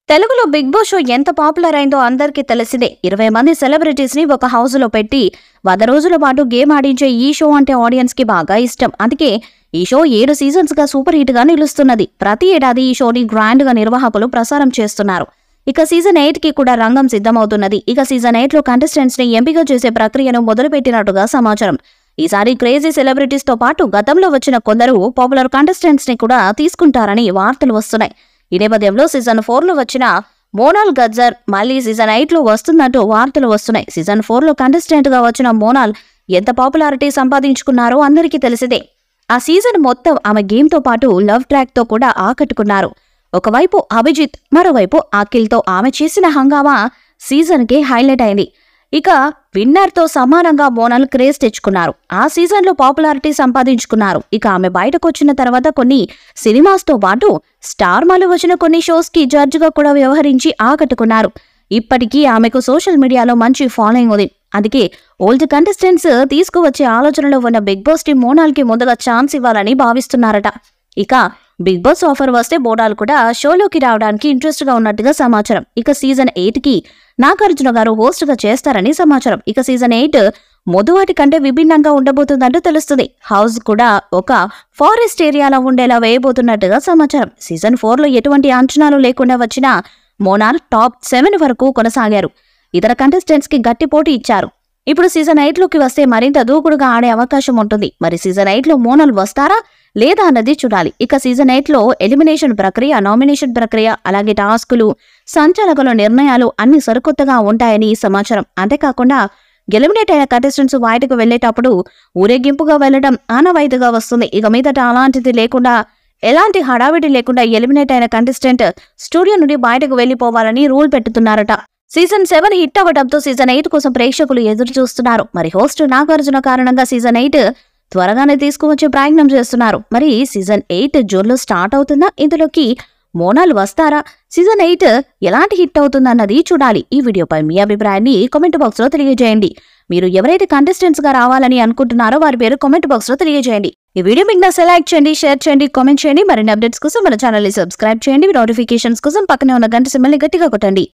తెలుగులో big boss show ఎంత popular అయిందో అందరికీ తెలిసిందే. 20 మంది సెలబ్రిటీస్ ని ఒక హౌస్ లో పెట్టి 100 రోజుల పాటు గేమ్ ఆడించే ఈ షో అంటే ఆడియన్స్ కి బాగా ఇష్టం. అందుకే ఈ షో 7 సీజన్స్ గా సూపర్ హిట్ గా నిలుస్తున్నది. ప్రతి ఏడాది ఈ షోని గ్రాండ్ గా నిర్వాహకులు ప్రసారం చేస్తున్నారు. ఇక సీజన్ 8 కి కూడా రంగం సిద్ధమవుతున్నది. ఇక సీజన్ 8 లో కంటెస్టెంట్స్ ని ఎంపిక చేసే ప్రక్రియను మొదలుపెట్టినట్టుగా సమాచారం. ఈసారి క్రేజీ సెలబ్రిటీస్ తో పాటు గతంలో వచ్చిన కొందరు పాపులర్ కంటెస్టెంట్స్ ని కూడా తీసుకుంటారని వార్తలు వస్తున్నాయి. ఈ నేపథ్యంలో సీజన్ 4 లో వచ్చిన మోనాల్ గజ్జర్ మళ్లీ సీజన్ 8 లో వస్తున్నట్టు వార్తలు వస్తున్నాయి. సీజన్ 4 లో కంటెస్టెంట్ గా వచ్చిన మోనాల్ ఎంత పాపులారిటీ సంపాదించుకున్నారో అందరికీ తెలిసిందే. ఆ సీజన్ మొత్తం ఆమె గేమ్ తో పాటు లవ్ ట్రాక్ తో కూడా ఆకట్టుకున్నారు. ఒకవైపు అభిజిత్, మరోవైపు అఖిల్ తో ఆమె చేసిన హంగామా సీజన్ కి హైలైట్ అయింది. ఇక విన్నర్ తో సమానంగా మోనాల్ క్రేజ్ తెచ్చుకున్నారు. ఆ సీజన్ లో పాపులారిటీ సంపాదించుకున్నారు. ఇక ఆమె బయటకు వచ్చిన తర్వాత కొన్ని సినిమాస్ తో పాటు స్టార్ మాలు వచ్చిన కొన్ని షోస్ కి జడ్జ్ గా కూడా వ్యవహరించి ఆకట్టుకున్నారు. ఇప్పటికీ ఆమెకు సోషల్ మీడియాలో మంచి ఫాలోయింగ్ ఉంది. అందుకే ఓల్డ్ కంటెస్టెంట్స్ తీసుకువచ్చే ఆలోచనలో ఉన్న బిగ్ బాస్ టీం మోనాల్ కి ముందుగా ఛాన్స్ ఇవ్వాలని భావిస్తున్నారట. ఇక బిగ్ బాస్ ఆఫర్ వస్తే మోనాల్ కూడా షోలోకి రావడానికి ఇంట్రెస్ట్ గా ఉన్నట్టుగా సమాచారం. ఇక సీజన్ 8 కి నాగార్జున గారు హోస్ట్ గా చేస్తారని సమాచారం. ఇక సీజన్ 8 మొదటి కంటే విభిన్నంగా ఉండబోతుందంటూ తెలుస్తుంది. హౌస్ కూడా ఒక ఫారెస్ట్ ఏరియాలో ఉండేలా వేయబోతున్నట్టుగా సమాచారం. సీజన్ 4 లో ఎటువంటి అంచనాలు లేకుండా వచ్చిన మోనాల్ టాప్ 7 వరకు కొనసాగారు. ఇతర కంటెస్టెంట్స్ కి గట్టి పోటీ ఇచ్చారు. ఇప్పుడు సీజన్ 8 లోకి వస్తే మరింత దూకుడుగా ఆడే అవకాశం ఉంటుంది. మరి సీజన్ 8 లో మోనాల్ వస్తారా లేదా అన్నది చూడాలి. ఇక సీజన్ 8 లో ఎలిమినేషన్ ప్రక్రియ, నామినేషన్ ప్రక్రియ, అలాగే టాస్కులు, సంచాలకుల నిర్ణయాలు అన్ని సరికొత్తగా ఉంటాయని సమాచారం. అంతేకాకుండా ఎలిమినేట్ అయిన కంటెస్టెంట్స్ బయటకు వెళ్లేటప్పుడు ఊరేగింపుగా వెళ్లడం ఆనవాయితీగా వస్తుంది. ఇక మీదట అలాంటిది లేకుండా, ఎలాంటి హడావిడి లేకుండా ఎలిమినేట్ అయిన కంటెస్టెంట్ స్టూడియో నుండి బయటకు వెళ్లిపోవాలని రూల్ పెట్టుతున్నారట. సీజన్ 7 హిట్ అవ్వడంతో సీజన్ 8 కోసం ప్రేక్షకులు ఎదురు చూస్తున్నారు. మరి హోస్ట్ నాగార్జున కారణంగా సీజన్ 8 త్వరగానే తీసుకువచ్చే ప్రయత్నం చేస్తున్నారు. మరి సీజన్ 8 జూన్ లో స్టార్ట్ అవుతుందా? ఇందులోకి మోనాల్ వస్తారా? సీజన్ 8 ఎలాంటి హిట్ అవుతుందన్నది చూడాలి. ఈ వీడియోపై మీ అభిప్రాయాన్ని కామెంట్ బాక్స్ లో తెలియజేయండి. మీరు ఎవరైతే కంటెస్టెంట్స్ గా రావాలని అనుకుంటున్నారో వారి పేరు కామెంట్ బాక్స్ లో తెలియజేయండి. ఈ వీడియో మీకు నచ్చితే లైక్ చేయండి, షేర్ చేయండి, కామెంట్ చేయండి. మరిన్ని అప్డేట్స్ కోసం మన ఛానల్ ని సబ్స్క్రైబ్ చేయండి. నోటిఫికేషన్స్ కోసం పక్కనే ఉన్న గంట సింబల్ ని గట్టిగా కొట్టండి.